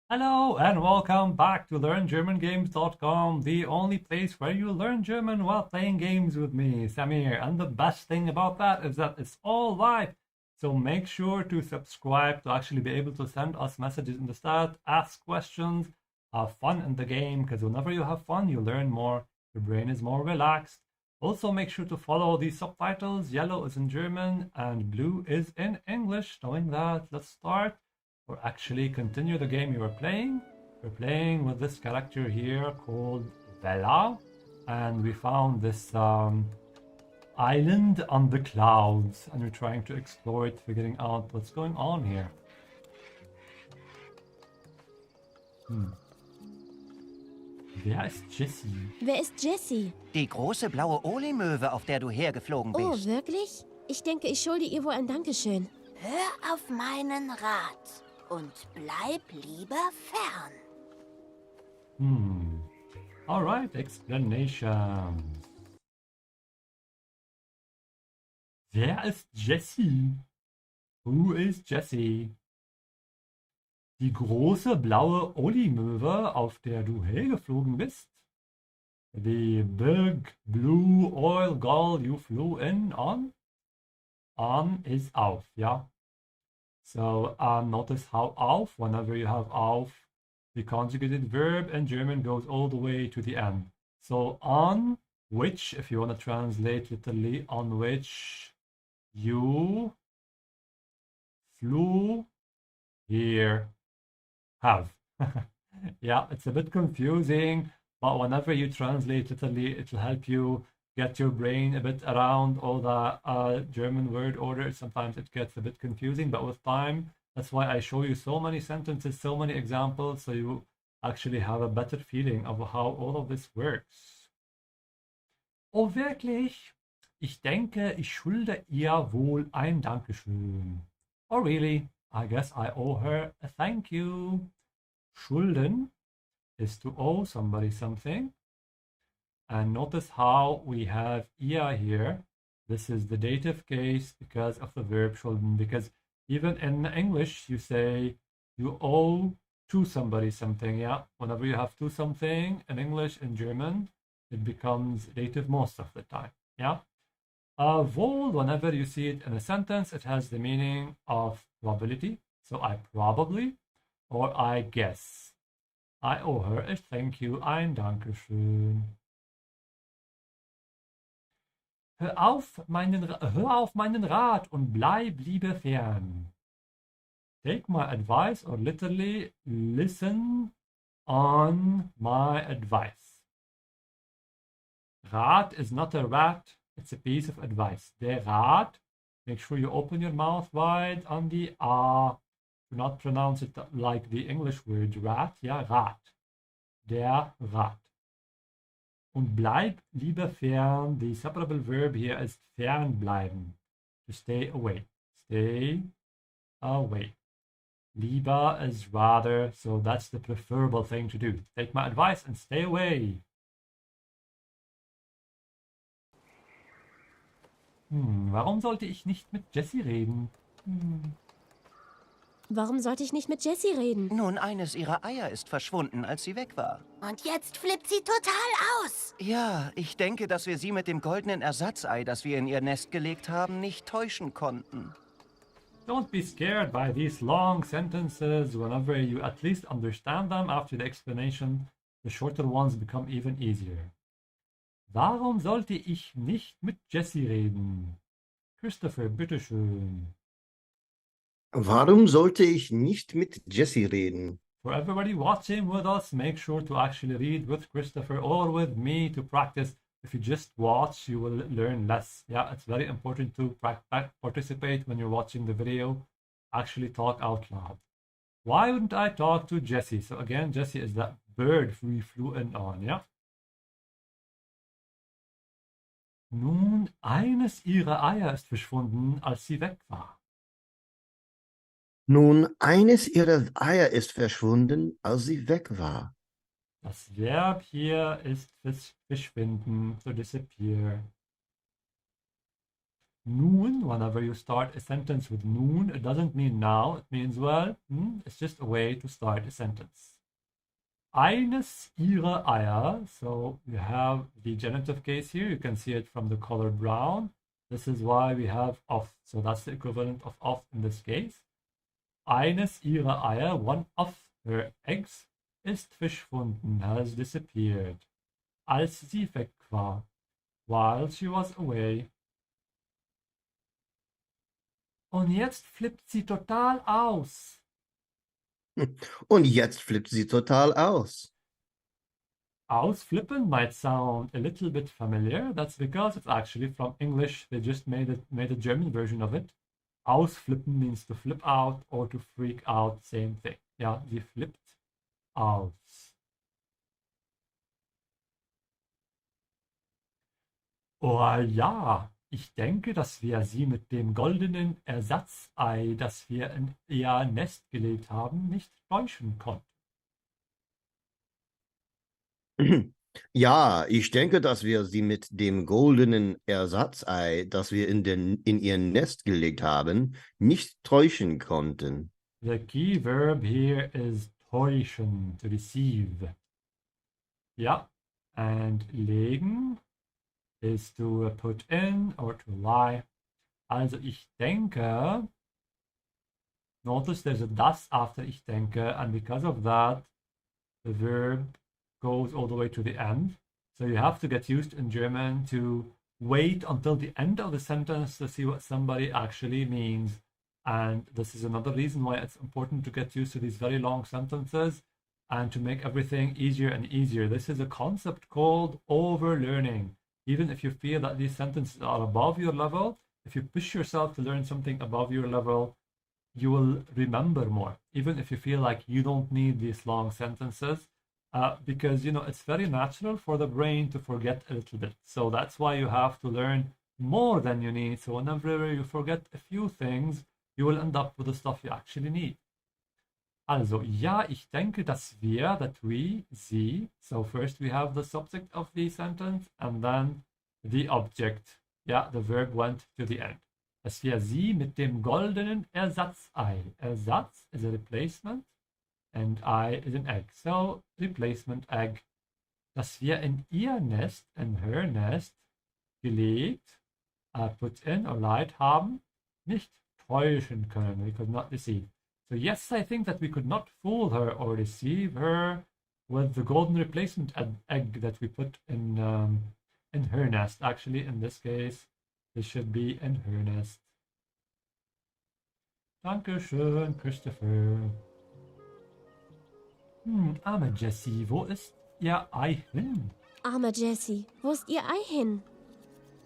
Hello and welcome back to LearnGermanGames.com, the only place where you learn German while playing games with me, Samir. And the best thing about that is that it's all live. So make sure to subscribe to actually be able to send us messages in the chat, ask questions, have fun in the game, because whenever you have fun, you learn more, your brain is more relaxed. Also, make sure to follow the subtitles. Yellow is in German and blue is in English. Knowing that, let's start or actually continue the game you were playing. We're playing with this character here called Vela, and we found this island on the clouds, and we're trying to explore it, figuring out what's going on here. Wer ist Jessie? Wer ist Jessie? Die große blaue Oli-Möwe, auf der du hergeflogen Oh, bist. wirklich? Ich denke, ich schulde ihr wohl ein Dankeschön. Hör auf meinen Rat und bleib lieber fern. Alright, explanation. Wer ist Jessie? Who is Jessie? Die große blaue Oli-Möwe, auf der du hergeflogen bist. The big blue oil gull you flew in on. On is auf, yeah? So notice how auf, whenever you have auf, the conjugated verb in German goes all the way to the end. So on which, if you want to translate literally, on which you flew here. Have. Yeah, it's a bit confusing, but whenever you translate literally, it will help you get your brain a bit around all the German word order. Sometimes it gets a bit confusing, but with time, that's why I show you so many sentences, so many examples, so you actually have a better feeling of how all of this works. Oh, wirklich? Ich denke, ich schulde ihr wohl ein Dankeschön. Oh, really? I guess I owe her a thank you. Schulden is to owe somebody something. And notice how we have ihr here. This is the dative case because of the verb schulden. Because even in English, you say you owe to somebody something. Yeah, whenever you have to something in English, in German, it becomes dative most of the time. Yeah. Wohl, whenever you see it in a sentence, it has the meaning of probability. So I probably, or I guess. I owe her a thank you, ein Dankeschön. Hör auf meinen Rat und bleib lieber fern. Take my advice, or literally listen on my advice. Rat is not a rat, it's a piece of advice. Der Rat, make sure you open your mouth wide on the A. Do not pronounce it like the English word rat. Ja, Rat. Der Rat. Und bleib lieber fern. The separable verb here is fernbleiben. To stay away. Stay away. Lieber is rather, so that's the preferable thing to do. Take my advice and stay away. Warum sollte ich nicht mit Jessie reden? Warum sollte ich nicht mit Jessie reden? Nun, eines ihrer Eier ist verschwunden, als sie weg war. Und jetzt flippt sie total aus. Ja, ich denke, dass wir sie mit dem goldenen Ersatzei, das wir in ihr Nest gelegt haben, nicht täuschen konnten. Don't be scared by these long sentences. Whenever you at least understand them after the explanation, the shorter ones become even easier. Warum sollte ich nicht mit Jessie reden? Christopher, bitteschön. Warum sollte ich nicht mit Jessie reden? For everybody watching with us, make sure to actually read with Christopher or with me to practice. If you just watch, you will learn less. Yeah, it's very important to participate when you're watching the video. Actually talk out loud. Why wouldn't I talk to Jessie? So again, Jessie is that bird we flew in on, yeah? Nun, eines ihrer Eier ist verschwunden, als sie weg war. Nun, eines ihrer Eier ist verschwunden, als sie weg war. Das Verb hier ist verschwinden, to disappear. Nun, whenever you start a sentence with nun, it doesn't mean now. It means, well, it's just a way to start a sentence. Eines ihrer Eier. So you have the genitive case here. You can see it from the color brown. This is why we have of. So that's the equivalent of in this case. Eines ihrer Eier, one of her eggs, ist verschwunden, has disappeared. Als sie weg war. While she was away. Und jetzt flippt sie total aus. Und jetzt flippt sie total aus. Ausflippen might sound a little bit familiar. That's because it's actually from English. They just made a German version of it. Ausflippen means to flip out or to freak out. Same thing. Ja, sie flippt aus. Oh ja, ich denke, dass wir sie mit dem goldenen Ersatzei, das wir in ihr Nest gelegt haben, nicht täuschen konnten. Ja, ich denke, dass wir sie mit dem goldenen Ersatzei, das wir in ihr Nest gelegt haben, nicht täuschen konnten. The key verb here is täuschen, to deceive. Ja, and legen is to put in or to lie. Also ich denke, notice there's a das after ich denke, and because of that, the verb goes all the way to the end. So you have to get used in German to wait until the end of the sentence to see what somebody actually means. And this is another reason why it's important to get used to these very long sentences and to make everything easier and easier. This is a concept called overlearning. Even if you feel that these sentences are above your level, if you push yourself to learn something above your level, you will remember more. Even if you feel like you don't need these long sentences, because it's very natural for the brain to forget a little bit. So that's why you have to learn more than you need. So whenever you forget a few things, you will end up with the stuff you actually need. Also, ja, ich denke, dass wir, that we, sie. So first we have the subject of the sentence and then the object. Yeah, the verb went to the end. Dass wir sie mit dem goldenen Ersatzei. Ersatz is a replacement and I is an egg. So, replacement egg. Dass wir in ihr Nest, in her nest, gelegt, put in or lied haben, nicht täuschen können. We could not deceive. So yes, I think that we could not fool her or deceive her with the golden replacement egg that we put in her nest. Actually, in this case, this should be in her nest. Dankeschön, Christopher. Arme Jessie, wo ist ihr Ei hin? Arme Jessie, wo ist ihr Ei hin?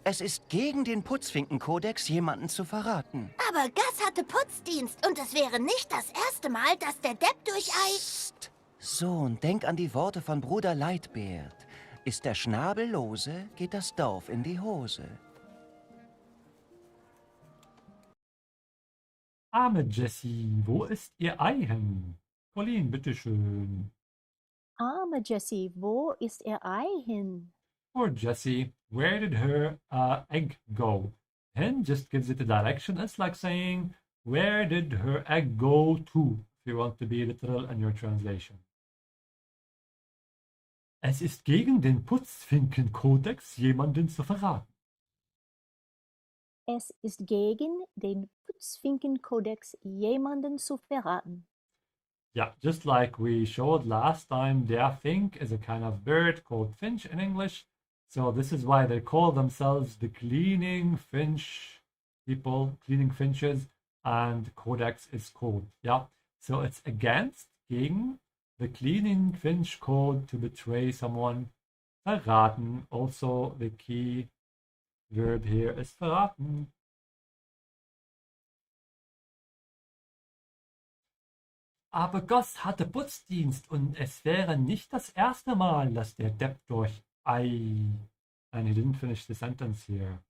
Es ist gegen den Putzfinkenkodex, jemanden zu verraten. Aber Gus hatte Putzdienst und es wäre nicht das erste Mal, dass der Depp durch Ei... Psst. Sohn, denk an die Worte von Bruder Leitbert. Ist der Schnabel lose, geht das Dorf in die Hose. Arme Jessie, wo ist ihr Ei hin? Colleen, bitteschön. Arme Jessie, wo ist ihr Ei hin? Poor Jessie, where did her egg go? Hin just gives it a direction. It's like saying, where did her egg go to? If you want to be literal in your translation. Es ist gegen den Putzfinkenkodex, jemanden zu verraten. Es ist gegen den Putzfinkenkodex, jemanden zu verraten. Yeah, just like we showed last time, der Fink is a kind of bird called finch in English. So this is why they call themselves the cleaning finch people, cleaning finches, and codex is code. Yeah, so it's against, gegen, the cleaning finch code to betray someone. Verraten. Also, the key verb here is verraten. Aber Goss hatte Putzdienst und es wäre nicht das erste Mal, dass der Depp durch Ei... And he didn't finish the sentence here.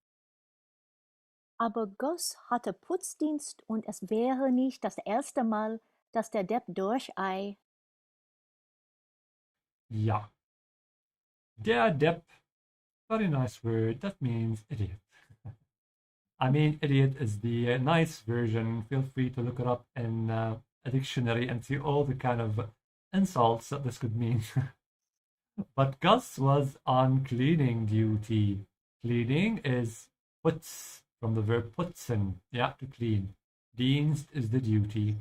Aber Gus hatte Putzdienst und es wäre nicht das erste Mal, dass der Depp durch Ei... Ja. Der Depp. Very nice word. That means idiot. I mean, idiot is the nice version. Feel free to look it up in a dictionary and see all the kind of insults that this could mean. But Gus was on cleaning duty. Cleaning is putz, from the verb putzen, yeah, to clean. Dienst is the duty.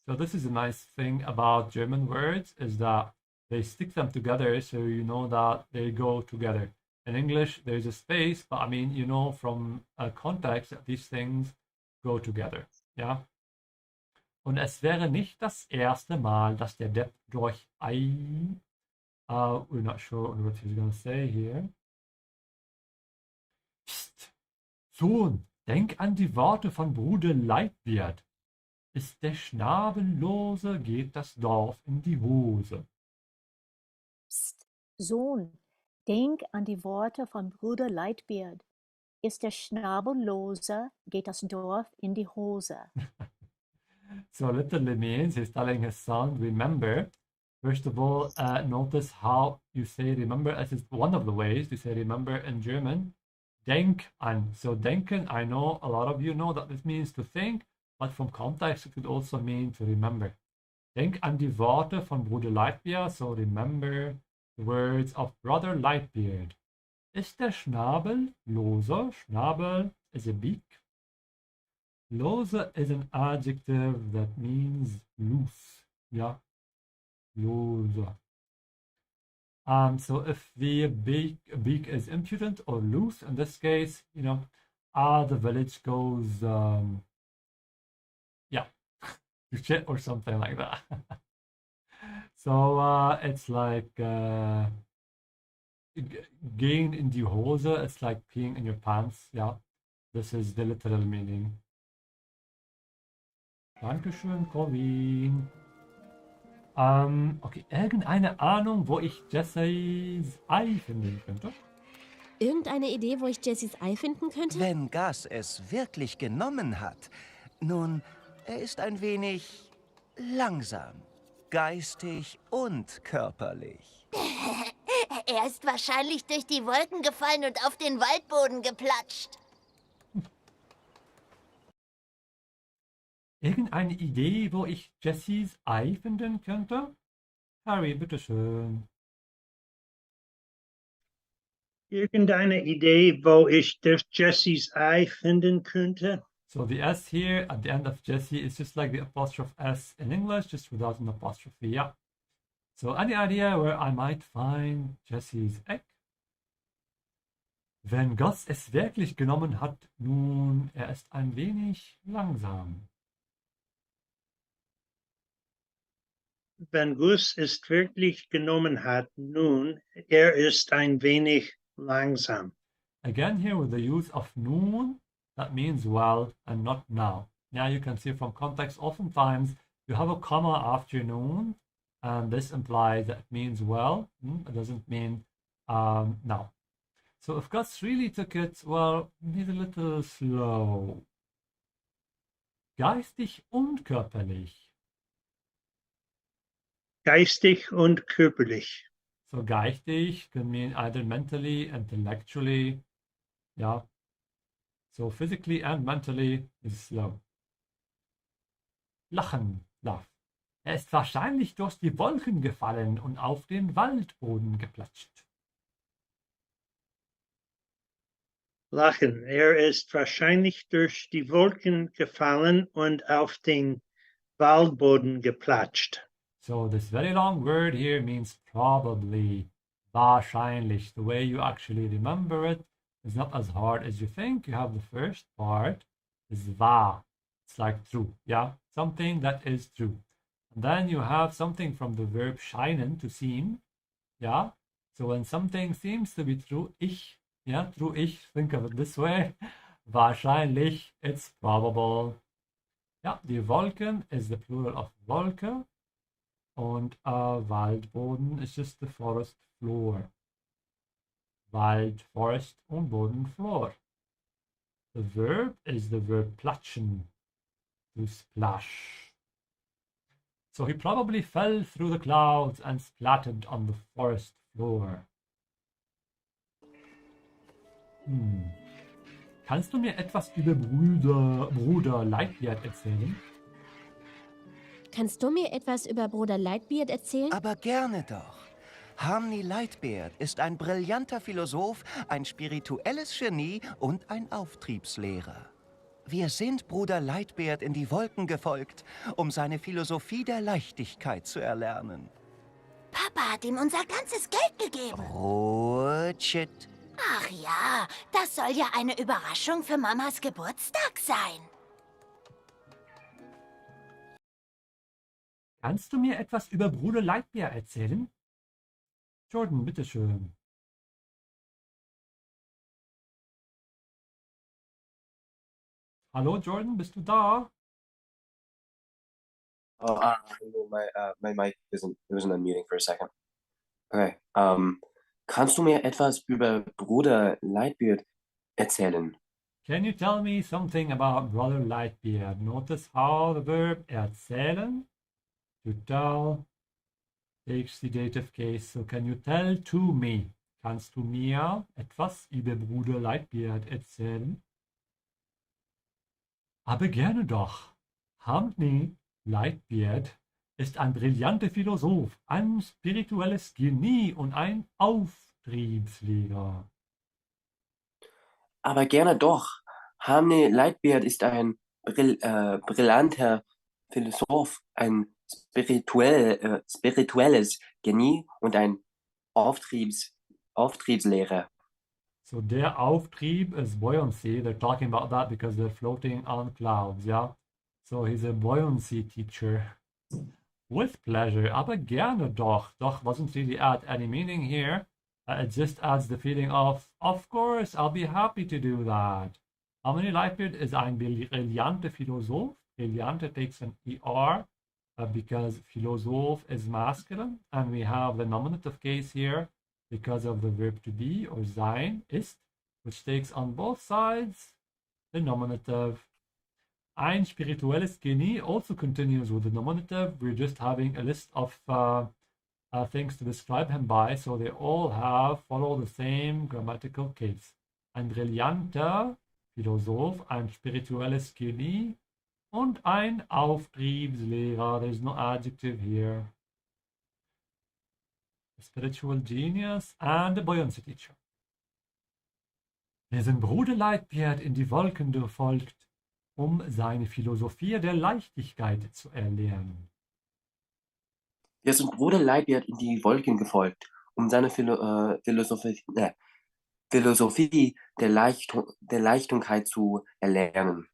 So this is a nice thing about German words, is that they stick them together so you know that they go together. In English, there's a space, but I mean, you know from context that these things go together. Ja? Und es wäre nicht das erste Mal, dass der Depp durch ein... we're not sure what he's going to say here. Psst, Sohn, denk an die Worte von Bruder Leitbiert. Ist der Schnabellose, geht das Dorf in die Hose. Psst, Sohn, denk an die Worte von Bruder Leitbeard. Ist der Schnabellose, geht das Dorf in die Hose. So literally means he's telling his son, remember. First of all, notice how you say remember, as is one of the ways to say remember in German. Denk an. So denken, I know a lot of you know that this means to think, but from context it could also mean to remember. Denk an die Worte von Bruder Leitbeard, so remember the words of Brother Lightbeard. Ist der Schnabel lose? Schnabel is a beak. Lose is an adjective that means loose. Yeah, lose. So if the beak is impudent or loose, in this case, you know, the village goes, yeah, to shit or something like that. So it's like gehen in die Hose. It's like peeing in your pants. Yeah, this is the literal meaning. Dankeschön, Corwin. Okay, irgendeine Ahnung, wo ich Jessys Ei finden könnte? Irgendeine Idee, wo ich Jessys Ei finden könnte? Wenn Gus es wirklich genommen hat, nun, er ist ein wenig langsam, geistig und körperlich. Er ist wahrscheinlich durch die Wolken gefallen und auf den Waldboden geplatscht. Irgendeine Idee, wo ich Jessys Ei finden könnte? Harry, bitteschön. Irgendeine Idee, wo ich das Jessys Ei finden könnte? So the S here at the end of Jessie is just like the apostrophe S in English, just without an apostrophe, yeah. So any idea where I might find Jessys egg? Wenn Gus es wirklich genommen hat, nun, er ist ein wenig langsam. Wenn Gus es wirklich genommen hat, nun, er ist ein wenig langsam. Again here with the use of nun, that means well and not now. Now you can see from context, oftentimes you have a comma after nun, and this implies that it means well. It doesn't mean now. So if Gus really took it, well, he's a little slow. Geistig und körperlich. Geistig und körperlich. So geistig can mean either mentally, intellectually, yeah. So physically and mentally is slow. Lachen, laugh. Er ist wahrscheinlich durch die Wolken gefallen und auf den Waldboden geplatscht. Lachen. Er ist wahrscheinlich durch die Wolken gefallen und auf den Waldboden geplatscht. So this very long word here means probably, wahrscheinlich. The way you actually remember it is not as hard as you think. You have the first part is wahr. It's like true, yeah? Something that is true. And then you have something from the verb scheinen, to seem, yeah? So when something seems to be true, ich, yeah, true ich, think of it this way. Wahrscheinlich, it's probable. Yeah, die Wolken is the plural of Wolke. Und Waldboden is just the forest floor. Wald, forest und Boden, floor. The verb is the verb platschen, to splash. So he probably fell through the clouds and splattered on the forest floor. Kannst du mir etwas über Bruder Lightyear erzählen? Kannst du mir etwas über Bruder Lightbeard erzählen? Aber gerne doch. Harmony Lightbeard ist ein brillanter Philosoph, ein spirituelles Genie und ein Auftriebslehrer. Wir sind Bruder Lightbeard in die Wolken gefolgt, um seine Philosophie der Leichtigkeit zu erlernen. Papa hat ihm unser ganzes Geld gegeben. Rutschit. Ach ja, das soll ja eine Überraschung für Mamas Geburtstag sein. Kannst du mir etwas über Bruder Lightyear erzählen? Jordan, bitteschön. Hallo Jordan, bist du da? Oh, my mic wasn't unmuting for a second. Okay. Kannst du mir etwas über Bruder Lightbeard erzählen? Can you tell me something about Brother Lightbeard? Notice how the verb erzählen, to tell, takes the dative case. So can you tell to me? Kannst du mir etwas über Bruder Lightbeard erzählen? Aber gerne doch. Harmony Lightbeard ist ein brillanter Philosoph, ein spirituelles Genie und ein Auftriebslehrer. Aber gerne doch. Harmony Lightbeard ist ein brillanter Philosoph, ein spirituelles Genie und ein Auftriebslehrer. So their Auftrieb is buoyancy. They're talking about that because they're floating on clouds, yeah? So he's a buoyancy teacher. With pleasure, aber gerne doch. Doch doesn't really add any meaning here. It just adds the feeling of course, I'll be happy to do that. Harmony Lightbeard is ein brillanter Philosoph. Brillante takes an ER because Philosoph is masculine. And we have the nominative case here because of the verb to be or sein, ist, which takes on both sides the nominative. Ein spirituelles Genie also continues with the nominative. We're just having a list of things to describe him by, so they all follow the same grammatical case. Ein brillanter Philosoph, ein spirituelles Genie und ein Auftriebslehrer. There's no adjective here. A spiritual genius and a buoyancy teacher. Wir sind Bruder Lightbeard in die Wolken gefolgt, um seine Philosophie der Leichtigkeit zu erlernen. Wir sind Bruder Lightbeard in die Wolken gefolgt, um seine Philosophie der Leichtigkeit zu erlernen.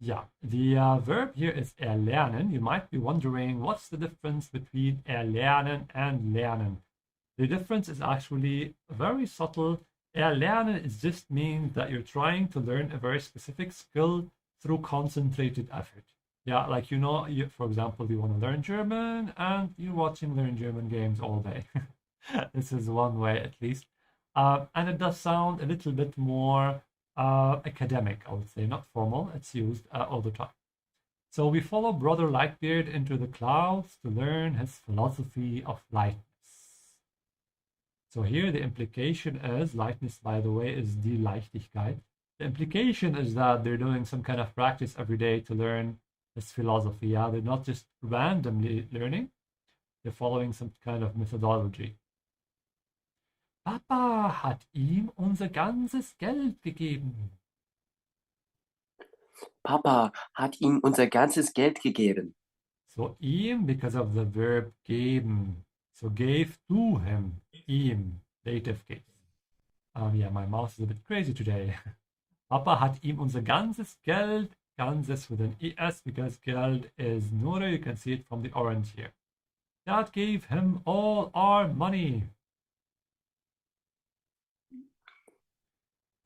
Yeah, the verb here is erlernen. You might be wondering what's the difference between erlernen and lernen. The difference is actually very subtle. Erlernen is just means that you're trying to learn a very specific skill through concentrated effort. Yeah, like for example, you want to learn German and you're watching Learn German games all day. This is one way at least. And it does sound a little bit more academic, I would say, not formal. It's used all the time. So we follow Brother Lightbeard into the clouds to learn his philosophy of lightness. So here the implication is, lightness, by the way, is die Leichtigkeit. The implication is that they're doing some kind of practice every day to learn this philosophy. Yeah, they're not just randomly learning. They're following some kind of methodology. Papa hat ihm unser ganzes Geld gegeben. Papa hat ihm unser ganzes Geld gegeben. So ihm because of the verb geben. So gave to him, ihm, dative case. Yeah, my mouse is a bit crazy today. Papa hat ihm unser ganzes Geld, ganzes with an ES because Geld is Nure. You can see it from the orange here. Dad gave him all our money.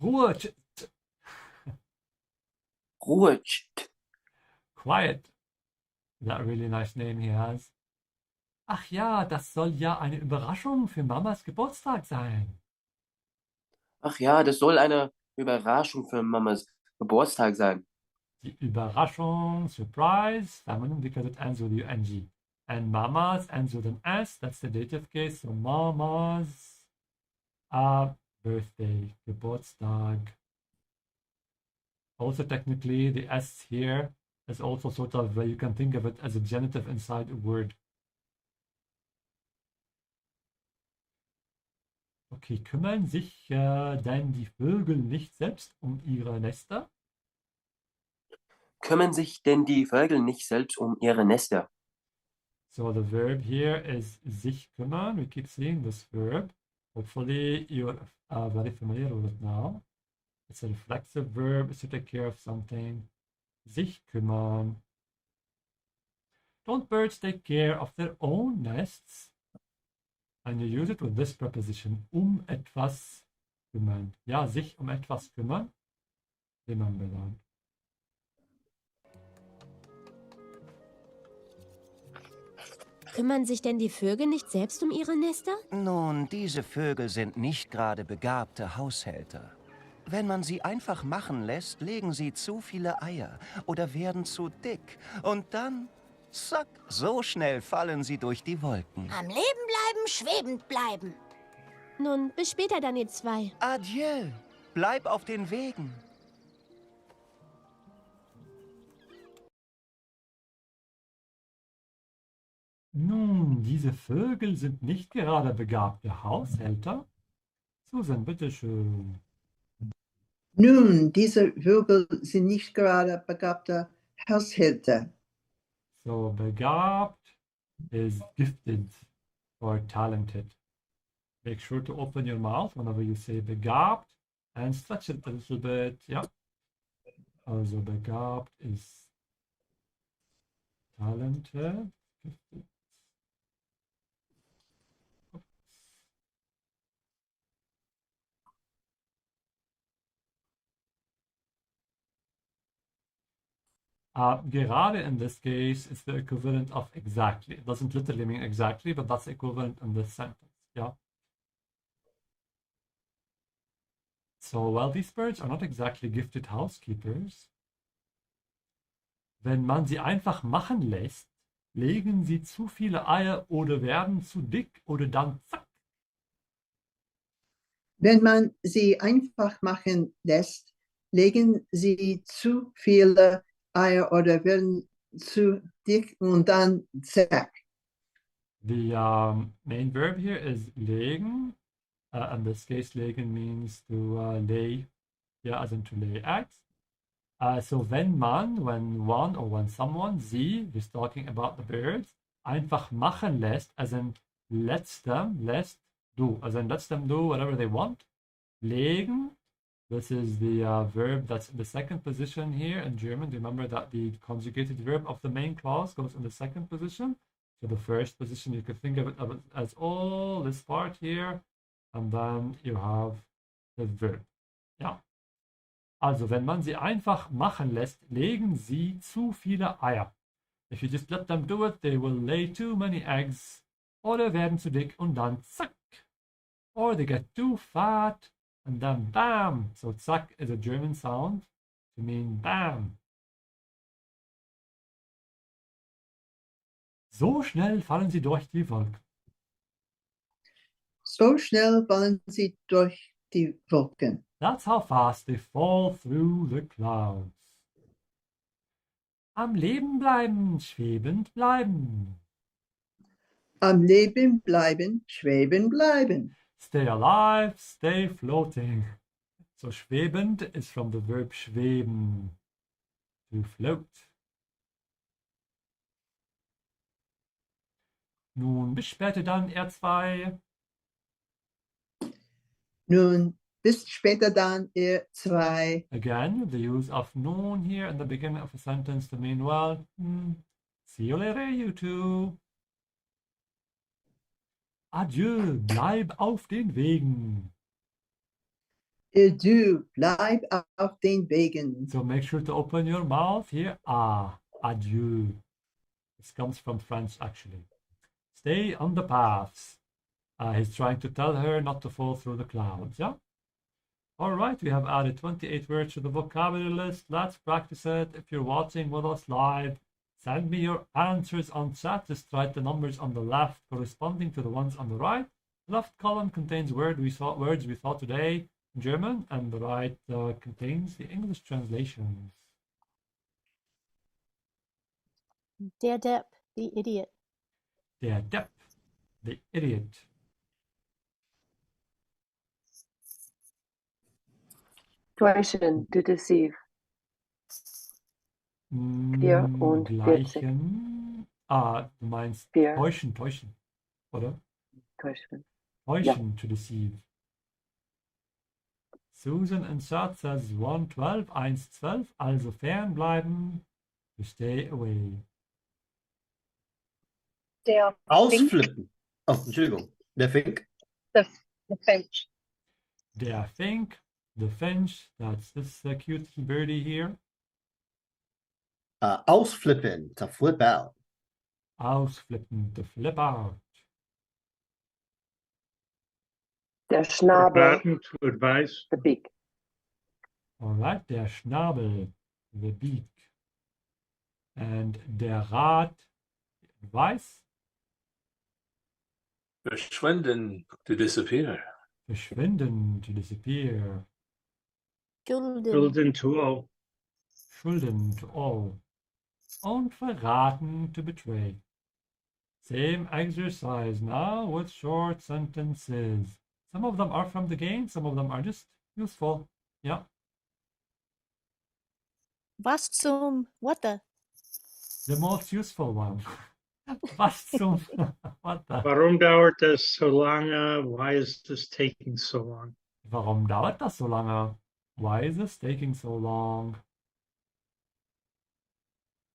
Ruhe. Ruhe. Quiet. That really nice name he has. Ach ja, das soll ja eine Überraschung für Mamas Geburtstag sein. Ach ja, das soll eine Überraschung für Mamas Geburtstag sein. Die Überraschung, surprise, feminine because it ends with UNG. And Mamas ends with an S, that's the dative case. So Mamas birthday, Geburtstag. Also, technically, the S here is also sort of, you can think of it as a genitive inside a word. Okay, kümmern sich denn die Vögel nicht selbst um ihre Nester? Kümmern sich denn die Vögel nicht selbst um ihre Nester? So the verb here is sich kümmern. We keep seeing this verb. Hopefully you're very familiar with it now. It's a reflexive verb. It's to take care of something. Sich kümmern. Don't birds take care of their own nests? And you use it with this preposition. Etwas kümmern. Ja, sich etwas kümmern. Remember that. Kümmern sich denn die Vögel nicht selbst um ihre Nester? Nun, diese Vögel sind nicht gerade begabte Haushälter. Wenn man sie einfach machen lässt, legen sie zu viele Eier oder werden zu dick. Und dann, zack, so schnell fallen sie durch die Wolken. Am Leben bleiben, schwebend bleiben. Nun, bis später dann, ihr zwei. Adieu, bleib auf den Wegen. Nun, diese Vögel sind nicht gerade begabte Haushälter. Susan, bitteschön. Nun, diese Vögel sind nicht gerade begabte Haushälter. So, begabt is gifted or talented. Make sure to open your mouth whenever you say begabt and stretch it a little bit. Ja. Also begabt is talented. Gifted. Gerade in this case, it's the equivalent of exactly. It doesn't literally mean exactly, but that's equivalent in this sentence. Yeah. So, while these birds are not exactly gifted housekeepers, wenn man sie einfach machen lässt, legen sie zu viele Eier oder werden zu dick oder dann zack. Wenn man sie einfach machen lässt, legen sie zu viele Eier oder werden zu dick und dann zack. The main verb here is legen. In this case, legen means to lay, yeah, as in to lay eggs. So when one or when someone, sie, is talking about the birds, einfach machen lässt, as in lets them do whatever they want. Legen, this is the verb that's in the second position here in German. Remember that the conjugated verb of the main clause goes in the second position. So the first position, you could think of it as all this part here, and then you have the verb. Ja. Also, wenn man sie einfach machen lässt, legen sie zu viele Eier. If you just let them do it, they will lay too many eggs. Oder werden zu dick und dann zack. Or they get too fat and then bam. So zack is a German sound to mean bam. So schnell fallen sie durch die Wolken. So schnell fallen sie durch die Wolken. That's how fast they fall through the clouds. Am Leben bleiben, schwebend bleiben. Am Leben bleiben, schweben bleiben. Stay alive, stay floating. So schwebend is from the verb schweben, to float. Nun, bis später dann, ihr zwei. Nun, bis später dann, ihr zwei. Again, the use of nun here in the beginning of a sentence to mean, well, see you later, you two. Adieu, bleib auf den Wegen. Adieu, bleib auf den Wegen. So make sure to open your mouth here. Adieu. This comes from French, actually. Stay on the paths. He's trying to tell her not to fall through the clouds, yeah? All right, we have added 28 words to the vocabulary list. Let's practice it. If you're watching with us live, send me your answers on chat. Just write the numbers on the left corresponding to the ones on the right. The left column contains words we saw today. German, and the right contains the English translations. Der Depp, the idiot. Der Depp, the idiot. Täuschen, to deceive. 44. Gleichen. Du meinst 4. täuschen, oder? Täuschen. Täuschen, to deceive. Susan and Sat says 112, 112, also fernbleiben, to stay away. Der Fink, Ausflippen. Oh, Entschuldigung. Der Fink. the Finch. Der Fink, the finch, that's this cute little birdie here. Ausflippen. To flip out. Ausflippen, to flip out. Der Schnabel, Raten, to advise. the beak. Alright, der Schnabel, the beak. And der Rat, advice, Verschwinden, to disappear. verschwinden, to disappear. Schulden to all. Schulden to all. Und verraten, to betray. Same exercise now with short sentences. Some of them are from the game, some of them are just useful. Yeah. Was zum, what the? The most useful one. Was zum, what the? Warum dauert das so lange? Why is this taking so long? Warum dauert das so lange? Why is this taking so long?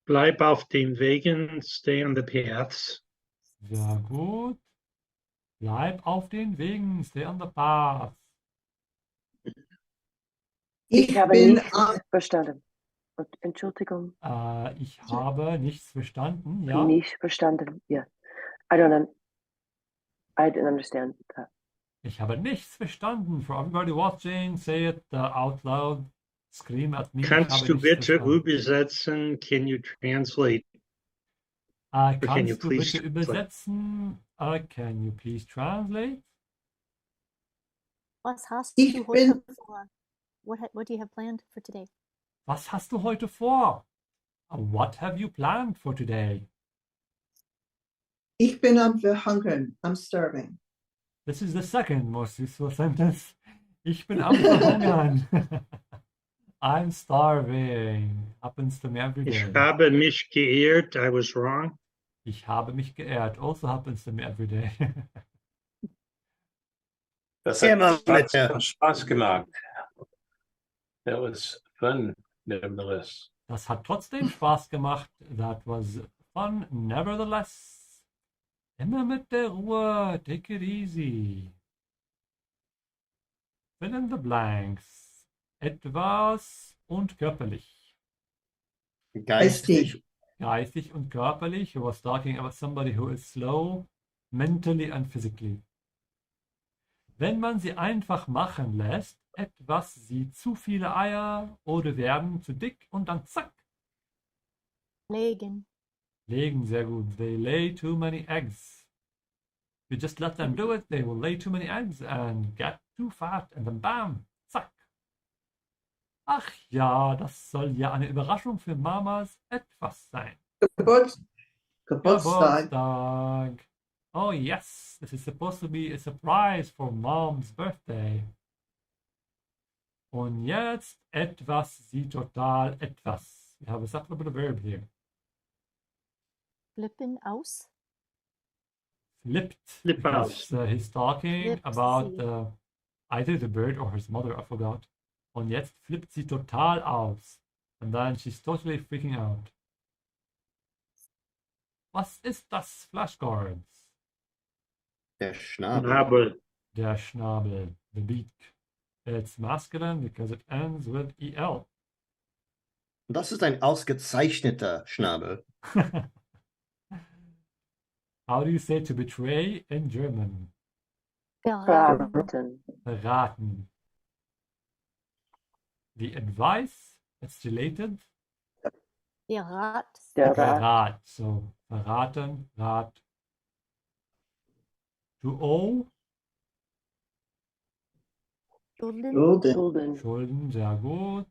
Bleib auf den Wegen, stay on the paths. Sehr gut. Bleib auf den Wegen, stay on the path. Ich habe bin nichts verstanden. Und Entschuldigung, Ich habe nichts verstanden, ja. nicht verstanden. Yeah. I didn't understand that. Ich habe nichts verstanden. For everybody watching, say it out loud. Scream at me. Ich Kannst habe du nichts bitte verstanden. übersetzen? Can you translate? can you Kannst du please bitte übersetzen? Can you please translate? Was hast Ich du heute bin- vor? What do you have planned for today? Was hast du heute vor? What have you planned for today? Ich bin am Verhungern. I'm starving. This is the second most useful sentence. Ich bin am Verhungern. I'm starving. Happens to me every Ich day. habe mich geirrt. I was wrong. Ich habe mich geehrt. Also happens to me every day. Das Immer hat mit der- Spaß gemacht. That was fun, nevertheless. Das hat trotzdem Spaß gemacht. That was fun, nevertheless. Immer mit der Ruhe. Take it easy. Fill in the blanks. Etwas und körperlich. Geistig. Geistig und körperlich. He was talking about somebody who is slow, mentally and physically. Wenn man sie einfach machen lässt, etwas sie zu viele Eier oder werden zu dick und dann zack, Legen. legen sehr gut. They lay too many eggs. You just let them do it, they will lay too many eggs and get too fat and then bam, zack. Ach ja, das soll ja eine Überraschung für Mamas etwas sein. Geburtstag. Geburtstag. Oh yes, this is supposed to be a surprise for Mom's birthday. Und jetzt etwas, sie total etwas. We have a supplemental verb here. Flippen aus. Flipped. Flip because he's talking Flippt about sie. either the bird or his mother, I forgot. Und jetzt flippt sie total aus. And then she's totally freaking out. Was ist das, Flashcards? Der Schnabel. Schnabel. Der Schnabel, the beak. It's masculine because it ends with EL. Das ist ein ausgezeichneter Schnabel. How do you say to betray in German? Verraten. Verraten. The advice, it's related. Der Rat. Der Der Rat. Rat. So, verraten, Rat. To owe, Schulden. Schulden. Schulden. Schulden, sehr gut.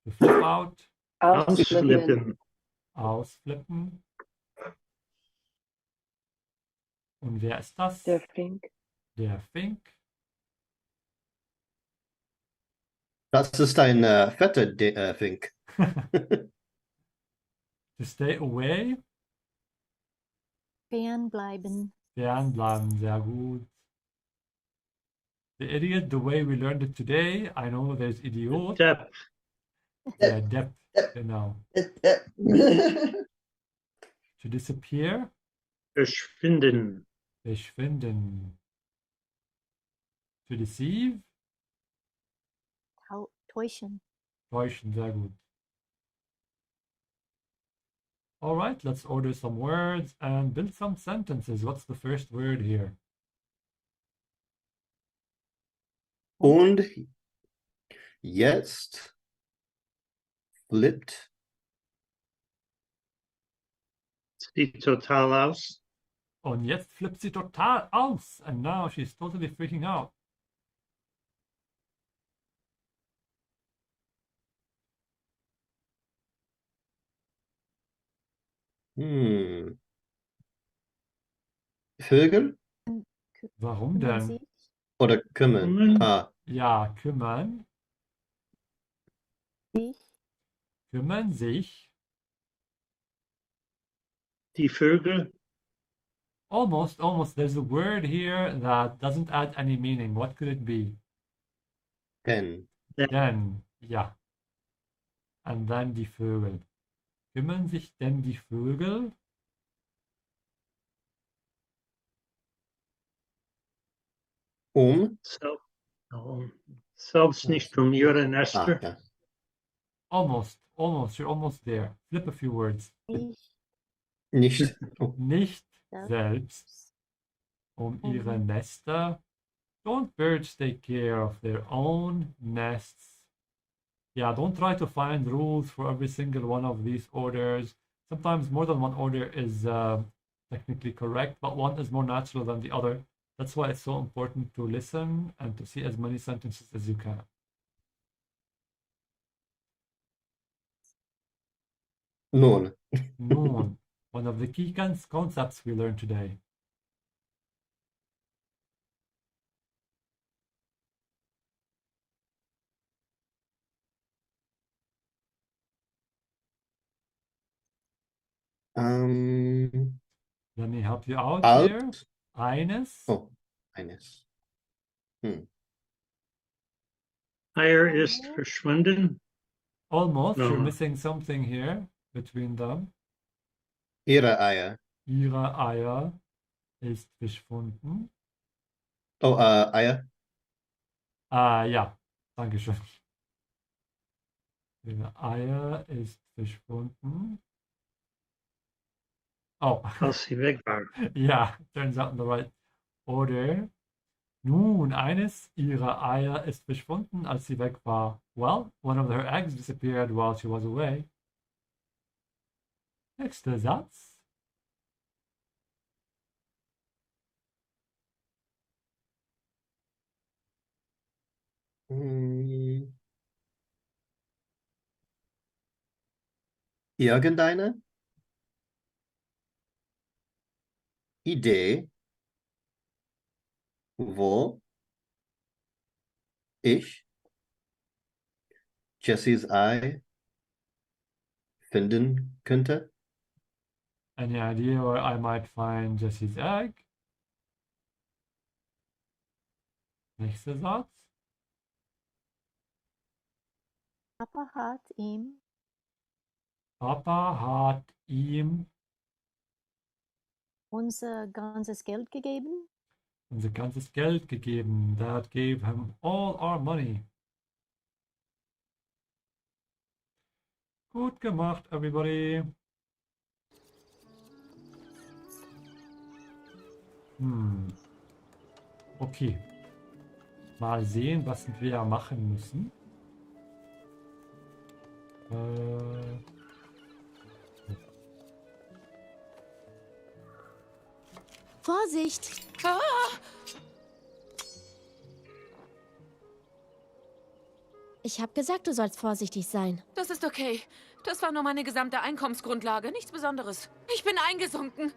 To flip out, Ausflippen. ausflippen. Und wer ist das? Der Fink. Der Fink. Das ist ein fetter Fink. To stay away, Fernbleiben. fernbleiben, sehr gut. The idiot, the way we learned it today, I know there's Idiot. Depth. Der Depp, genau. To disappear, Verschwinden. verschwinden. To deceive, Täuschen. täuschen, sehr gut. All right, let's order some words and build some sentences. What's the first word here? Und jetzt flippt Sieht total aus. Und jetzt flippt sie total aus. And now she's totally freaking out. Vögel Warum Kümmern denn? sich. oder kümmern? Ah, Ja, kümmern. Sich. Kümmern sich. Die Vögel. Almost, almost. There's a word here that doesn't add any meaning. What could it be? denn. Denn, ja. And then die Vögel. Kümmern sich denn die Vögel? Selbst nicht um ihre Nester. Ja. Almost, almost. You're almost there. Flip a few words. Nicht. Nicht. Oh. Nicht Ja. selbst um ihre Nester. Don't birds take care of their own nests? Yeah, don't try to find rules for every single one of these orders. Sometimes more than one order is technically correct, but one is more natural than the other. That's why it's so important to listen and to see as many sentences as you can. Nun. Nun, one of the key concepts we learned today. Let me help you out Alt. here. Eines. Oh, eines. Eier ist verschwunden. Almost. No. You're missing something here between them. Ihre Eier. Ihre Eier ist verschwunden. Oh, Eier. Ja, danke schön. Ihre Eier ist verschwunden. Oh. Als sie weg war. Ja, turns out in the right order. Nun, eines ihrer Eier ist verschwunden, als sie weg war. Well, one of her eggs disappeared while she was away. Nächster Satz. Irgendeine Idee, wo ich Jessys Ei finden könnte? Any idea where I might find Jesse's egg? Nächster Satz. Papa hat ihm Papa hat ihm unser ganzes Geld gegeben. unser ganzes Geld gegeben. Dad gave him all our money. Gut gemacht, everybody. Okay. Mal sehen, was wir machen müssen. Vorsicht! Ich habe gesagt, du sollst vorsichtig sein. Das ist okay. Das war nur meine gesamte Einkommensgrundlage. Nichts Besonderes. Ich bin eingesunken.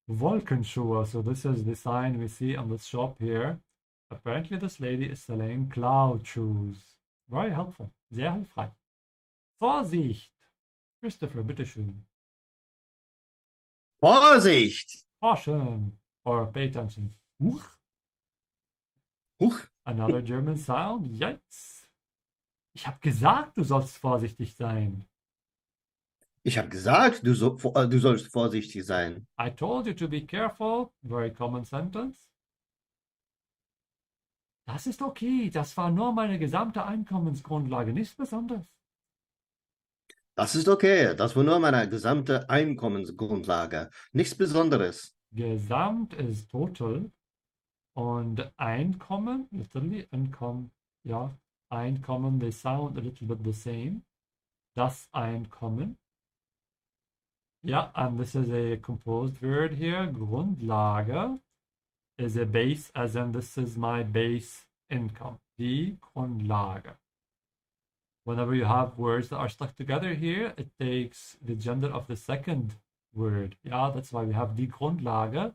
Wolkenschuhe. So this is the sign we see on the shop here. Apparently this lady is selling cloud shoes. Very helpful. Sehr hilfreich. Vorsicht! Christopher, bitteschön. Vorsicht! Caution. Or pay attention. Huch. Huch. Another German sound. Yikes. Ich habe gesagt, du sollst vorsichtig sein. Ich habe gesagt, du sollst vorsichtig sein. I told you to be careful. Very common sentence. Das ist okay. Das war nur meine gesamte Einkommensgrundlage. Nichts Besonderes. Das ist okay. Das war nur meine gesamte Einkommensgrundlage. Nichts Besonderes. Gesamt ist total. Und Einkommen, literally, Einkommen, ja, Einkommen, they sound a little bit the same. Das Einkommen. Yeah, and this is a composed word here. Grundlage is a base, as in this is my base income. Die Grundlage. Whenever you have words that are stuck together here, it takes the gender of the second word. Yeah, that's why we have die Grundlage.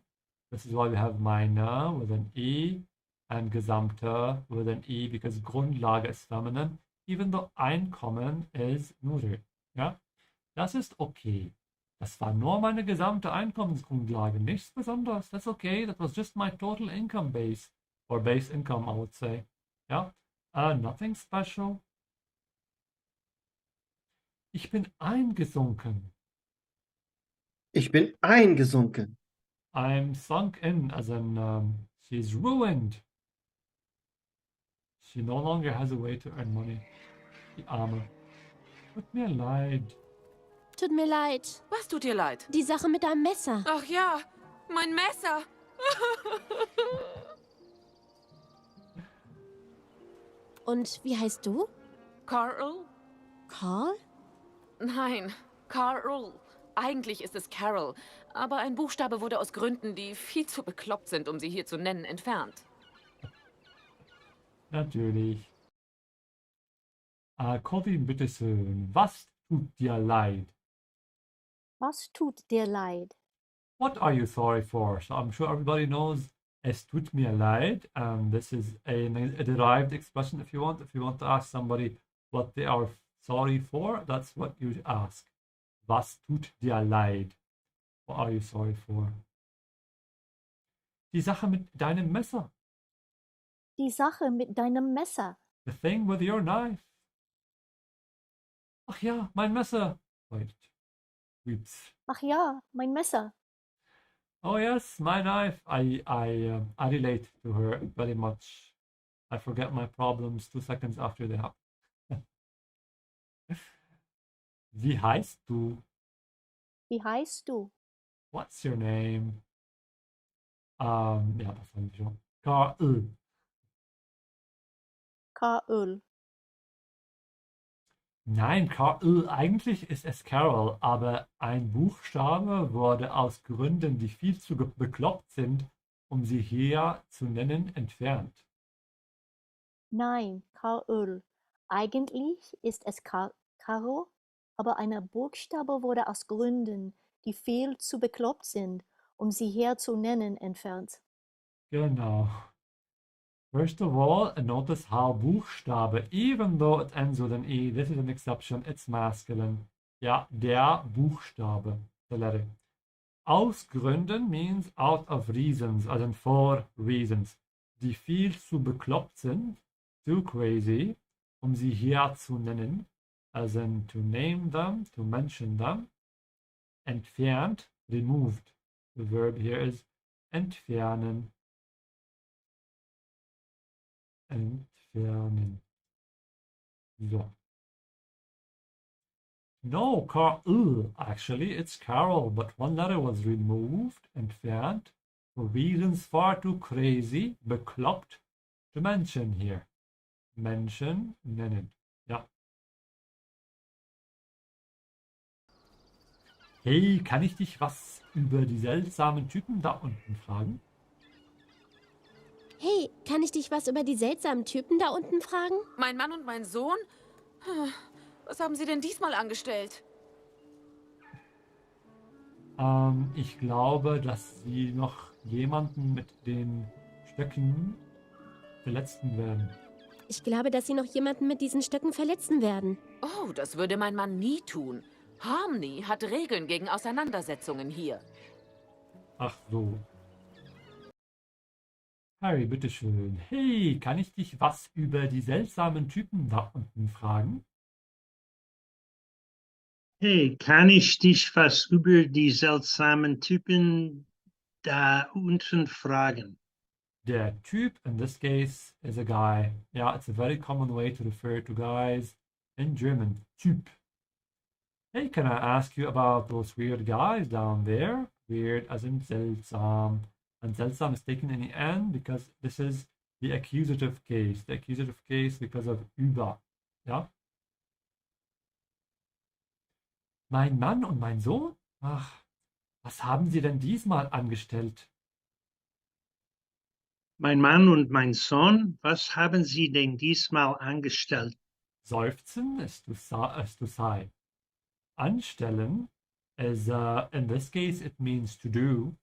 This is why we have meine with an E and gesamte with an E, because Grundlage is feminine, even though Einkommen is neuter. Ja, das ist okay. Das war nur meine gesamte Einkommensgrundlage, nichts Besonderes. That's okay. That was just my total income base, or base income, I would say. Ja, nothing special. Ich bin eingesunken. Ich bin eingesunken. I'm sunk in, as in she's ruined. She no longer has a way to earn money. Die Arme. Tut mir leid. Tut mir leid. Was tut dir leid? Die Sache mit deinem Messer. Ach ja, mein Messer. Und wie heißt du? Carl? Carl? Nein, Carl. Eigentlich ist es Carol, aber ein Buchstabe wurde aus Gründen, die viel zu bekloppt sind, um sie hier zu nennen, entfernt. Natürlich. Colin, bitteschön. Was tut dir leid? Was tut dir leid? What are you sorry for? So I'm sure everybody knows es tut mir leid. This is a derived expression if you want. If you want to ask somebody what they are sorry for, that's what you ask. Was tut dir leid? What are you sorry for? Die Sache mit deinem Messer. Die Sache mit deinem Messer. The thing with your knife. Ach ja, mein Messer. Wait. Oops. Ach ja, mein Messer. Oh yes, my knife. I relate to her very much. I forget my problems 2 seconds after they happen. Wie heißt du? Wie heißt du? What's your name? Ja, das habe ich schon. Karl. Karl. Nein, Karl, eigentlich ist es Carol, aber ein Buchstabe wurde aus Gründen, die viel zu bekloppt sind, um sie hier zu nennen, entfernt. Nein, Karl. Eigentlich ist es Carol, aber ein Buchstabe wurde aus Gründen, die viel zu bekloppt sind, um sie hier zu nennen, entfernt. Genau. First of all, notice how Buchstabe, even though it ends with an E, this is an exception, it's masculine. Ja, der Buchstabe, the letter. Aus Gründen means out of reasons, also for reasons, die viel zu bekloppt sind, too crazy, um sie hier zu nennen, as in to name them, to mention them. Entfernt, removed. The verb here is entfernen. Entfernen. So. No, Carl. Actually, it's Carol, but one letter was removed, entfernt, for reasons far too crazy, bekloppt, to mention here. Mention, nennen. Ja. Hey, kann ich dich was über die seltsamen Typen da unten fragen? Hey, kann ich dich was über die seltsamen Typen da unten fragen? Mein Mann und mein Sohn? Was haben Sie denn diesmal angestellt? Ich glaube, dass sie noch jemanden mit den Stöcken verletzen werden. Ich glaube, dass sie noch jemanden mit diesen Stöcken verletzen werden. Oh, das würde mein Mann nie tun. Harmony hat Regeln gegen Auseinandersetzungen hier. Ach so. Harry, bitteschön. Hey, kann ich dich was über die seltsamen Typen da unten fragen? Hey, kann ich dich was über die seltsamen Typen da unten fragen? Der Typ in this case is a guy. Yeah, it's a very common way to refer to guys in German. Typ. Hey, can I ask you about those weird guys down there? Weird as in seltsam. And seltsam is taken in the end because this is the accusative case. The accusative case because of über. Ja? Mein Mann und mein Sohn? Ach, was haben Sie denn diesmal angestellt? Mein Mann und mein Sohn, was haben Sie denn diesmal angestellt? Seufzen ist to sigh. Anstellen is, in this case, it means to do,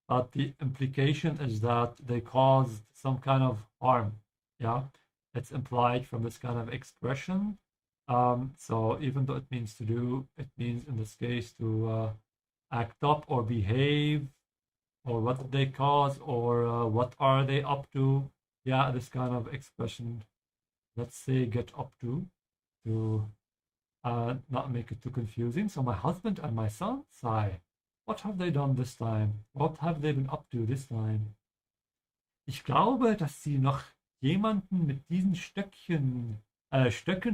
but the implication is that they caused some kind of harm. Yeah, it's implied from this kind of expression. So even though it means to do, it means in this case to act up or behave, or what did they cause, or what are they up to? Yeah, this kind of expression. Let's say get up to not make it too confusing. So my husband and my son sigh. What have they done this time? What have they been up to this time? Ich glaube, dass sie noch jemanden mit diesen Stöcken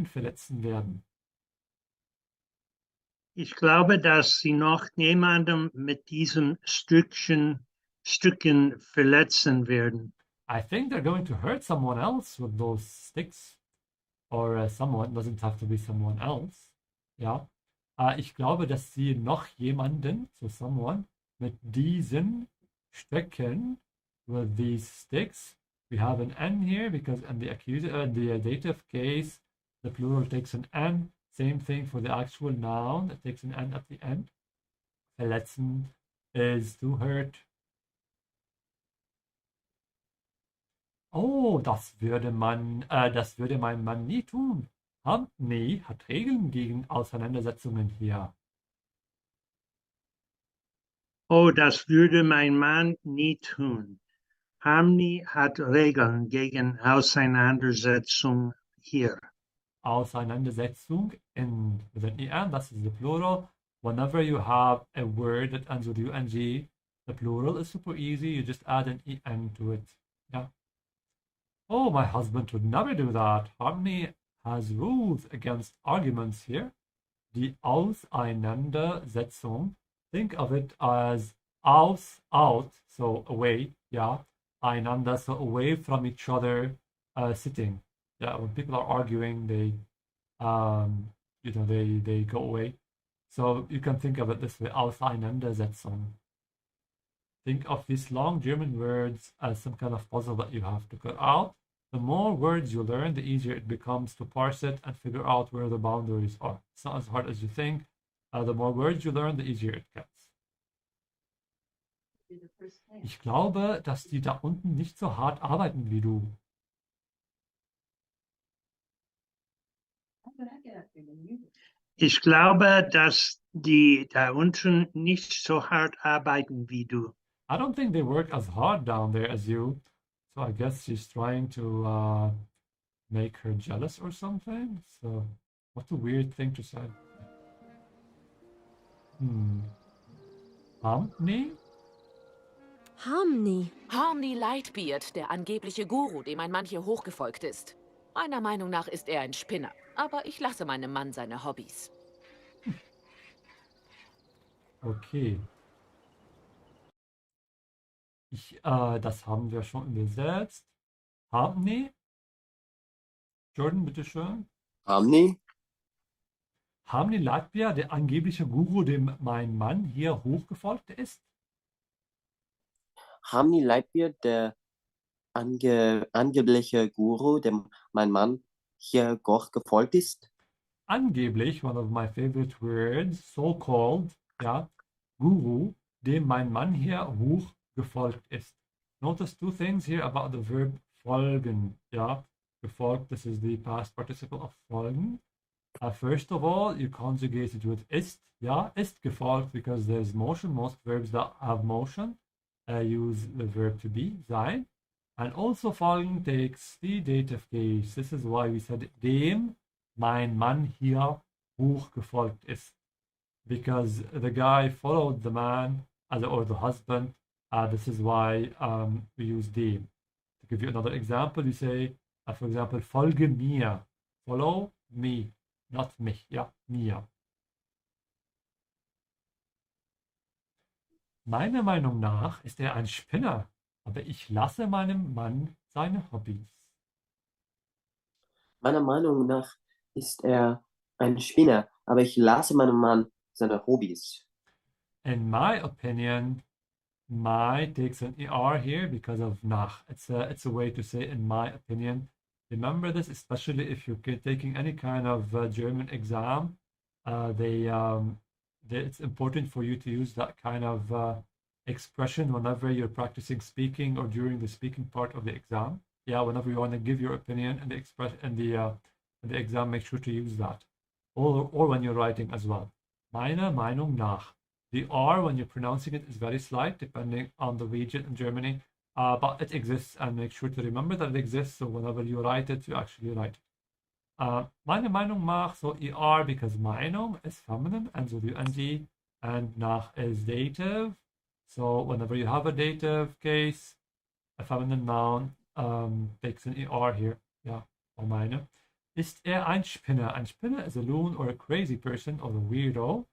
verletzen werden. Ich glaube, dass Sie noch jemanden mit diesen Stücken verletzen werden. I think they're going to hurt someone else with those sticks. Or someone, doesn't have to be someone else. Ja. Ich glaube, dass sie noch jemanden, so someone, mit diesen Stöcken, with these sticks, we have an N here because in the dative case, the plural takes an N. Same thing for the actual noun, it takes an N at the end. Verletzen is to hurt. Oh, das würde mein Mann nie tun. Harmony hat Regeln gegen Auseinandersetzungen hier. Oh, das würde mein Mann nie tun. Harmony hat Regeln gegen Auseinandersetzung hier. Auseinandersetzung with an EN, das ist the plural. Whenever you have a word that ends with UNG, the plural is super easy. You just add an EN to it. Yeah. Oh, my husband would never do that. Harmony has rules against arguments here. Die Auseinandersetzung, think of it as aus, out, so away, yeah. Einander, so away from each other, sitting. Yeah, when people are arguing, they go away. So you can think of it this way, Auseinandersetzung. Think of these long German words as some kind of puzzle that you have to cut out. The more words you learn, the easier it becomes to parse it and figure out where the boundaries are. It's not as hard as you think. The more words you learn, the easier it gets. Ich glaube, dass die da unten nicht so hart arbeiten wie du. Ich glaube, dass die da unten nicht so hart arbeiten wie du. I don't think they work as hard down there as you. So I guess she's trying to make her jealous or something. So what a weird thing to say. Harmony? Harmony. Harmony Lightbeard, der angebliche Guru, dem mein Mann hier hochgefolgt ist. Meiner Meinung nach ist er ein Spinner. Aber ich lasse meinem Mann seine Hobbys. Okay. Das haben wir schon übersetzt. Harmony? Jordan, bitteschön. Harmony? Harmony Lightbeard, der angebliche Guru, dem mein Mann hier hochgefolgt ist? Harmony Lightbeard, der angebliche Guru, dem mein Mann hier gefolgt ist? Angeblich, one of my favorite words, so-called, ja, Guru, dem mein Mann hier hoch gefolgt ist. Notice two things here about the verb folgen, ja. Gefolgt, this is the past participle of folgen. First of all, you conjugate it with ist, ja, ist gefolgt because there's motion. Most verbs that have motion use the verb to be, sein. And also folgen takes the dative case. This is why we said dem mein Mann hier hoch gefolgt ist. Because the guy followed the man, or the husband. This is why we use dem. To give you another example, you say, for example, folge mir. Follow me, not mich, ja, mir. Meiner Meinung nach ist er ein Spinner, aber ich lasse meinem Mann seine Hobbys. Meiner Meinung nach ist er ein Spinner, aber ich lasse meinem Mann seine Hobbys. In my opinion, my takes an ER here because of nach. It's a way to say in my opinion. Remember this, especially if you're taking any kind of German exam. It's important for you to use that kind of expression whenever you're practicing speaking or during the speaking part of the exam. Yeah, whenever you want to give your opinion in the exam, make sure to use that. Or when you're writing as well. Meiner Meinung nach. The R, when you're pronouncing it, is very slight, depending on the region in Germany. But it exists, and make sure to remember that it exists, so whenever you write it, you actually write it. Meine Meinung nach, so ER, because Meinung is feminine, and so the NG, and nach is dative. So whenever you have a dative case, a feminine noun takes an ER here. Yeah, or meine. Ist er ein Spinner? Ein Spinner is a loon or a crazy person or a weirdo.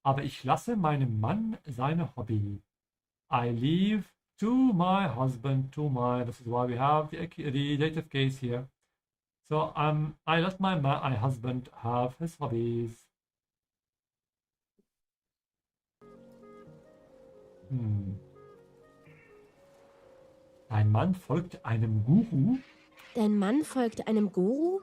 Aber ich lasse meinem Mann seine Hobby. I leave to my husband, to my, this is why we have the dative case here. So I let my husband have his hobbies. Dein Mann folgt einem Guru? Dein Mann folgt einem Guru?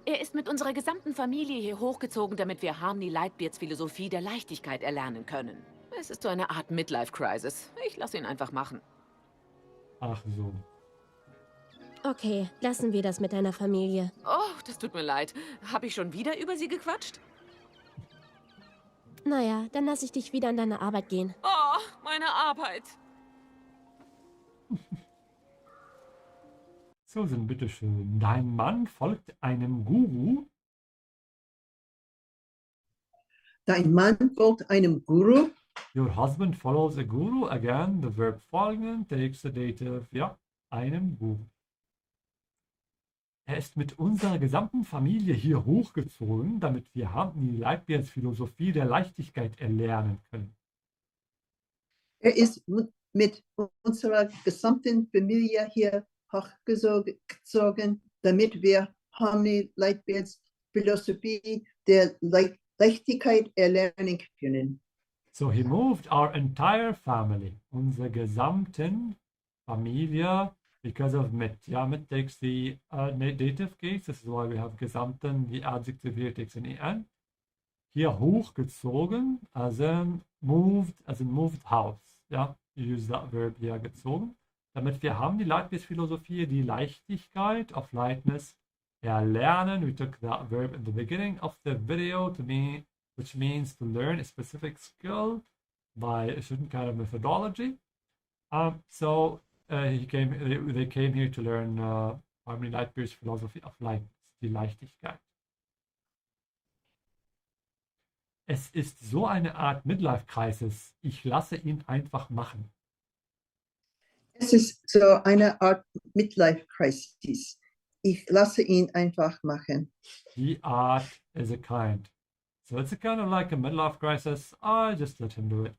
Er ist mit unserer gesamten Familie hier hochgezogen, damit wir Harmony Lightbeards Philosophie der Leichtigkeit erlernen können. Es ist so eine Art Midlife-Crisis. Ich lasse ihn einfach machen. Ach so. Okay, lassen wir das mit deiner Familie. Oh, das tut mir leid. Habe ich schon wieder über sie gequatscht? Naja, dann lasse ich dich wieder an deine Arbeit gehen. Oh, meine Arbeit. Susan, bitteschön. Dein Mann folgt einem Guru? Dein Mann folgt einem Guru? Your husband follows a guru. Again, the verb folgen takes the dative. Ja, einem Guru. Er ist mit unserer gesamten Familie hier hochgezogen, damit wir Harmony Lightbeards Philosophie der Leichtigkeit erlernen können. Er ist mit unserer gesamten Familie hier hochgezogen, damit wir Harmony Lightbeards Philosophie der Leichtigkeit erlernen können. So he moved our entire family, unsere gesamten Familie, because of mit. Yeah, mit takes the dative case. This is why we have gesamten. The adjective here takes an en. Hier hochgezogen, as in moved house. Yeah, you use that verb hier gezogen. Damit wir haben die Leibniz-Philosophie, die Leichtigkeit of lightness erlernen. We took that verb in the beginning of the video to me, which means to learn a specific skill by a certain kind of methodology. They came here to learn Harmony Lightbeards philosophy of lightness, die Leichtigkeit. Es ist so eine Art Midlife-Crisis. Ich lasse ihn einfach machen. Es ist so eine Art Midlife-Crisis. Ich lasse ihn einfach machen. Die Art is a kind. So it's a kind of like a midlife crisis. I just let him do it.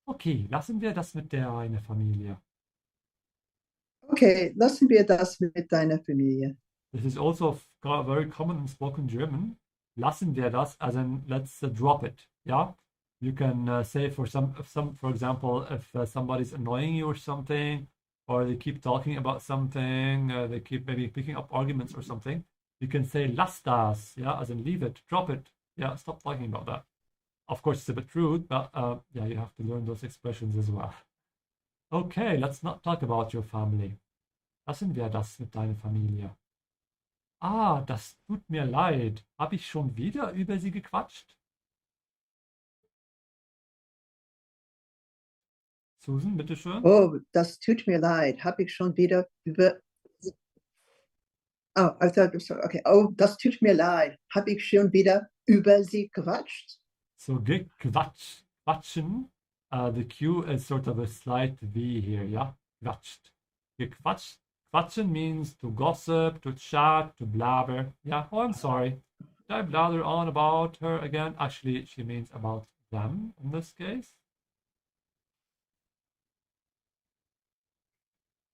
Okay, lassen wir das mit deiner Familie. Okay, lassen wir das mit deiner Familie. This is also very common in spoken German. Lassen wir das, as in let's drop it. Yeah, you can say for example, if somebody's annoying you or something, or they keep talking about something, they keep maybe picking up arguments or something, you can say lass das, yeah, as in leave it, drop it, yeah, stop talking about that. Of course, it's a bit rude, but yeah, you have to learn those expressions as well. Okay, let's not talk about your family. Lassen wir das mit deiner Familie. Ah, das tut mir leid. Habe ich schon wieder über sie gequatscht? Susan, bitteschön. Oh, das tut mir leid. Habe ich schon wieder über... Oh, I thought, sorry. Okay. Oh, das tut mir leid. Habe ich schon wieder über sie gequatscht? So, quatschen. The Q is sort of a slight V here, yeah? Quatscht. Gequatscht. Quatschen means to gossip, to chat, to blabber. Yeah, oh, I'm sorry. Did I blather on about her again? Actually, she means about them in this case.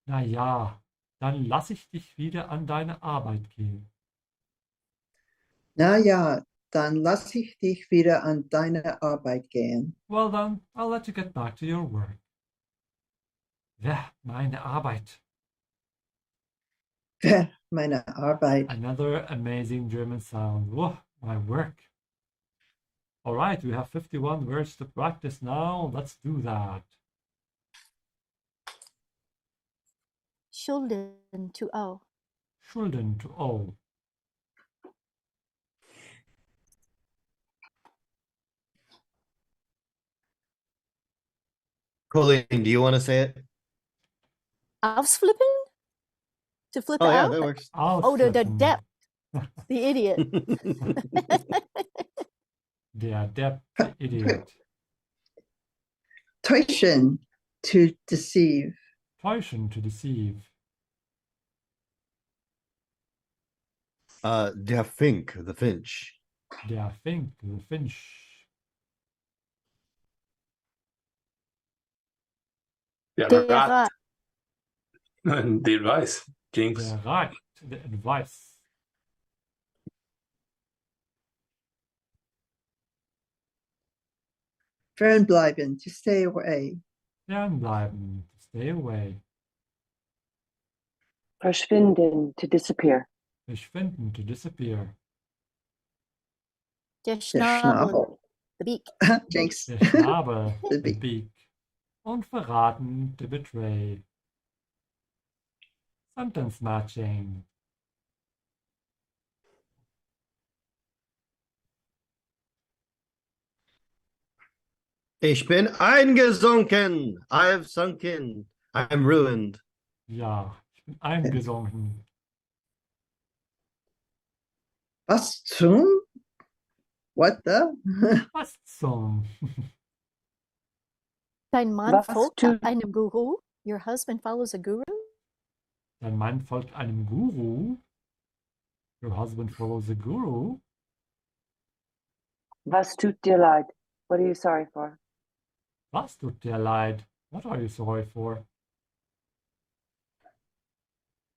Na ja, dann lass ich dich wieder an deine Arbeit gehen. Na ja, dann lass ich dich wieder an deine Arbeit gehen. Well then, I'll let you get back to your work. Ja, meine Arbeit. Meine Arbeit. Another amazing German sound. Whoa, my work. All right, we have 51 words to practice now. Let's do that. Schulden to owe. Schulden to owe. Colleen, do you want to say it? Ausflippen? To flip Oh, yeah, out? that works. Oh, the depth. The idiot. Der Depp, the idiot. Täuschen, to deceive. Täuschen, to deceive. Der Fink, the finch. Der Fink, the finch. Der Der Rat. Rat. The advice. Jinx. Der Rat, the advice. Fernbleiben, to stay away. Fernbleiben, to stay away. Verschwinden, to disappear. Verschwinden, to disappear. Der Der Schnabel. Schnabel. The beak. Jinx. Der Schnabel, The the beak. beak. Und verraten, to betray. Sentence matching. Ich bin eingesunken. I've sunken. I'm ruined. Ja, ich bin eingesunken. Was zum? What the? Was zum? Dein Mann Was folgt tut- einem Guru. Your husband follows a guru. Dein Mann folgt einem Guru. Your husband follows a guru. Was tut dir leid? What are you sorry for? Was tut dir leid? What are you sorry for?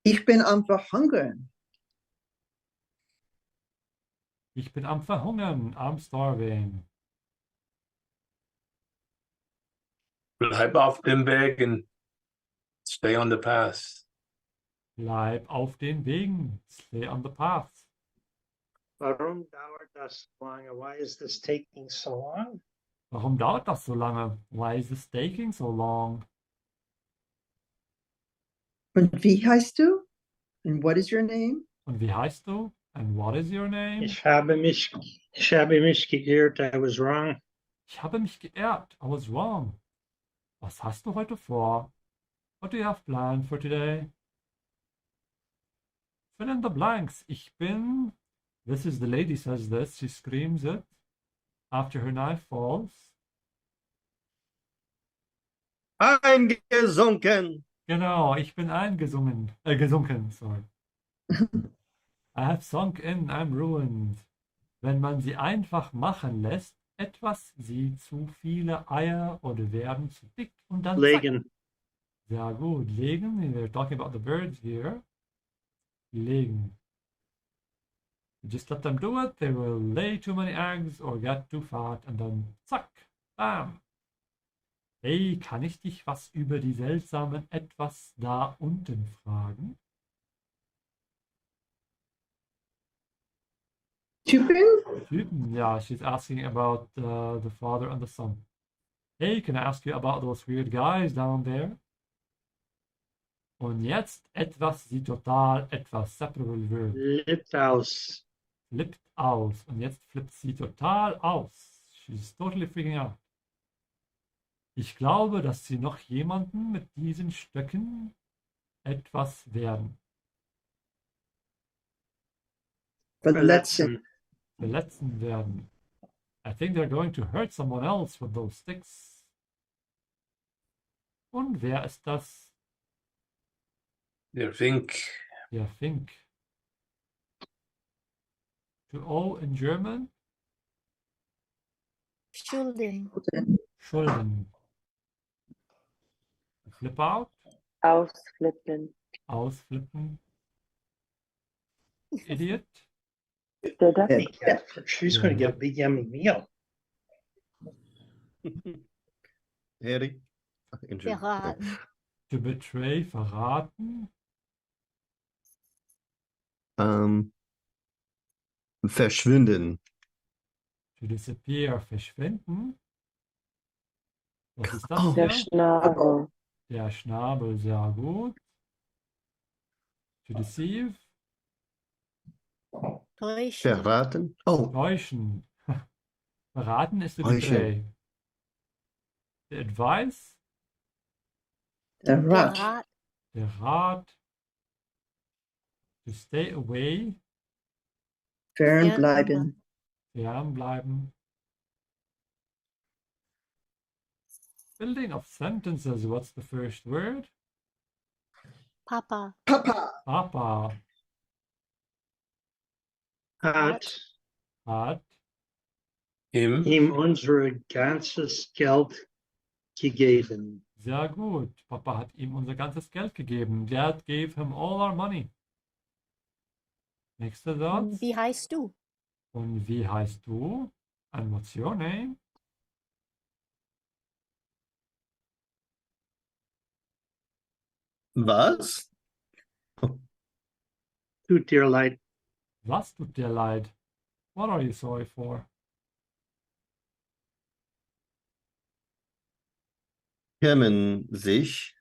Ich bin am Verhungern. Ich bin am Verhungern. I'm starving. Bleib auf dem Weg and stay on the path. Bleib auf den Wegen. Stay on the path. Warum dauert das so lange? Why is this taking so long? Warum dauert das so lange? Why is this taking so long? Und wie heißt du? And what is your name? Und wie heißt du? And what is your name? Ich habe mich geirrt. I was wrong. Ich habe mich geirrt. I was wrong. Was hast du heute vor? What do you have planned for today? Fill in the blanks. Ich bin... This is the lady says this. She screams it after her knife falls. Eingesunken. Genau, ich bin gesunken, sorry. I have sunk in, I'm ruined. Wenn man sie einfach machen lässt, etwas sie zu viele Eier oder werden zu dick und dann zack. Legen. Sehr gut, legen. We're talking about the birds here. Legen. You just let them do it. They will lay too many eggs or get too fat and then zack, bam. Hey, kann ich dich was über die seltsamen etwas da unten fragen? Typen? Yeah, she's asking about the father and the son. Hey, can I ask you about those weird guys down there? Und jetzt etwas, die total etwas separable wird. Flippt aus. Flippt aus. Und jetzt flippt sie total aus. She's totally freaking out. Ich glaube, dass sie noch jemanden mit diesen Stöcken etwas werden. Verletzen. Verletzen werden. I think they're going to hurt someone else with those sticks. Und wer ist das? Der Fink. Der Fink. To owe in German? Schulden. Schulden. Flip out? Ausflippen. Ausflippen. Idiot. She's going to get a big yummy meal. Harry? Verraten. To betray, verraten. Verschwinden. To disappear, verschwinden. Was ist das Oh. Der hier? Schnabel. Der Schnabel, sehr gut. To deceive. Täuschen. Verraten. Oh, Täuschen. Verraten ist to Täuschen. betray. The advice. Der Rat. Rat. Der Rat. To stay away. Fernbleiben. Fernbleiben. Building of sentences. What's the first word? Papa. Papa. Papa Hat Ihm. unser ganzes Geld gegeben. Sehr gut. Papa hat ihm unser ganzes Geld gegeben. Dad gave him all our money. Nächster Satz. Wie heißt du? Und wie heißt du? And what's your name? was? Tut dir leid. Was tut dir leid? What are you sorry for? Kämen sich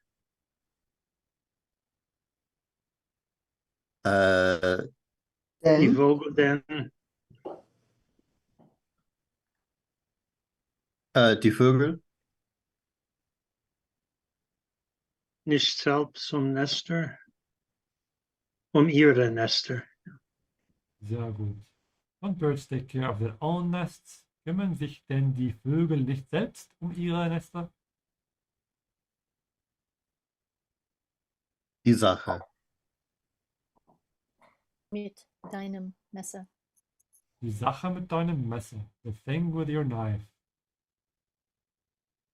Die Denn Vogel denn die Vögel nicht selbst Nester? Ihre Nester. Sehr gut. Und birds take care of their own nests. Kümmern sich denn die Vögel nicht selbst um ihre Nester? die Sache. Mit deinem Messer. Die Sache mit deinem Messer. The thing with your knife.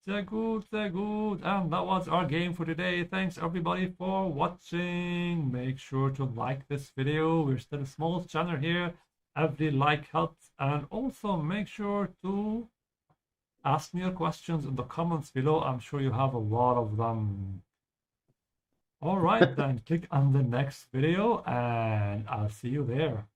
Sehr gut, sehr gut. And that was our game for today. Thanks everybody for watching. Make sure to like this video. We're still a small channel here. Every like helps. And also make sure to ask me your questions in the comments below. I'm sure you have a lot of them. All right, then click on the next video and I'll see you there.